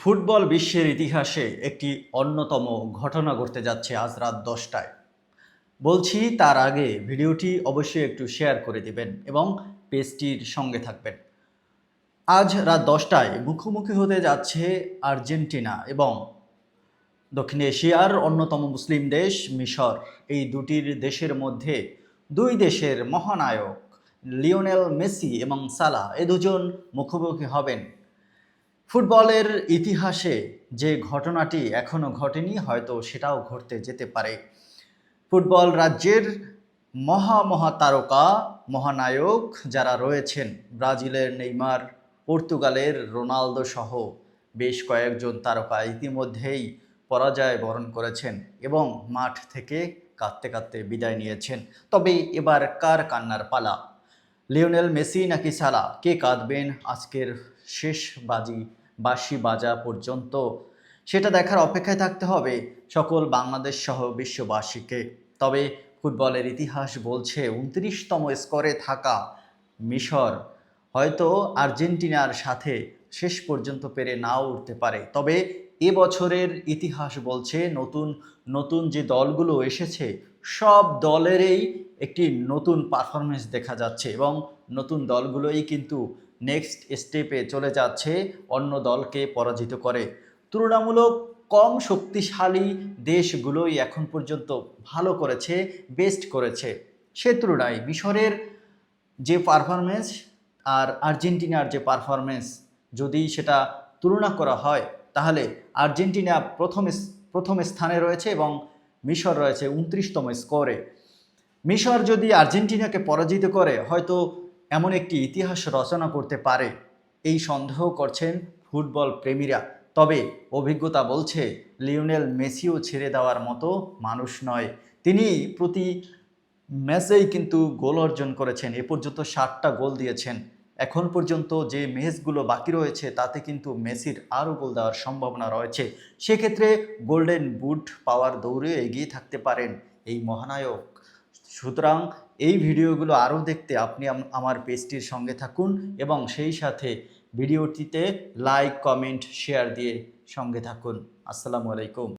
Football বিশ্বের ইতিহাসে একটি অন্যতম ঘটনা ঘটতে যাচ্ছে আজ রাত 10টায়। বলছি তার আগে ভিডিওটি অবশ্যই একটু শেয়ার করে দিবেন এবং পেজটির সঙ্গে থাকবেন। আজ রাত 10টায় মুখোমুখি হতে যাচ্ছে আর্জেন্টিনা এবং দক্ষিণ এশিয়ার অন্যতম মুসলিম দেশ মিশর। এই দুটির দেশের মধ্যে দুই দেশের মহানায়ক লিওনেল মেসি এবং সালাহ এ দুজন মুখোমুখি হবেন। ফুটবলের ইতিহাসে যে ঘটনাটি এখনও ঘটেনি, হয়তো সেটাও ঘটতে যেতে পারে। ফুটবল রাজ্যের মহা তারকা মহানায়ক যারা রয়েছেন, ব্রাজিলের নেইমার, পর্তুগালের রোনালদো সহ বেশ কয়েকজন তারকা ইতিমধ্যেই পরাজয় বরণ করেছেন এবং মাঠ থেকে কাঁদতে কাঁদতে বিদায় নিয়েছেন। তবে এবার কার কান্নার পালা? লিওনেল মেসি নাকি সালাহ? কে কাঁদবেন আজকের শেষ বাঁশি বাজা পর্যন্ত? সেটা দেখার অপেক্ষায় থাকতে হবে সকল বাংলাদেশ সহ বিশ্ববাসীকে। তবে ফুটবলের ইতিহাস বলছে 29তম স্কোরে থাকা মিশর হয়তো আর্জেন্টিনার সাথে শেষ পর্যন্ত পেরে নাও উঠতে পারে। তবে এবছরের ইতিহাস বলছে নতুন নতুন যে দলগুলো এসেছে সব দলেরই একটি নতুন পারফরমেন্স দেখা যাচ্ছে এবং নতুন দলগুলোই কিন্তু নেক্সট স্টেপে চলে যাচ্ছে অন্য দলকে পরাজিত করে। তুলনামূলক কম শক্তিশালী দেশগুলোই এখন পর্যন্ত ভালো করেছে, বেস্ট করেছে। সে তুলনায় মিশরের যে পারফরমেন্স আর আর্জেন্টিনার যে পারফরমেন্স যদি সেটা তুলনা করা হয়, তাহলে আর্জেন্টিনা প্রথম স্থানে রয়েছে এবং মিশর রয়েছে 29তম স্কোরে। মিশর যদি আর্জেন্টিনাকে পরাজিত করে হয়তো এমন একটি ইতিহাস রচনা করতে পারে, এই সন্দেহ করছেন ফুটবল প্রেমীরা। তবে অভিজ্ঞতা বলছে লিওনেল মেসিও ছেড়ে দেওয়ার মতো মানুষ নয়। তিনি প্রতি ম্যাচেই কিন্তু গোল অর্জন করেছেন। এ পর্যন্ত 7টা গোল দিয়েছেন। এখন পর্যন্ত যে ম্যাচগুলো বাকি রয়েছে তাতে কিন্তু মেসির আরও গোল দেওয়ার সম্ভাবনা রয়েছে। সেক্ষেত্রে গোল্ডেন বুট পাওয়ার দৌড়ে এগিয়ে থাকতে পারেন এই মহানায়ক। সুতরাং এই ভিডিওগুলো আরও দেখতে আপনি আমার পেজটির সঙ্গে থাকুন এবং সেই সাথে ভিডিওটিতে লাইক, কমেন্ট, শেয়ার দিয়ে সঙ্গে থাকুন। আসসালামু আলাইকুম।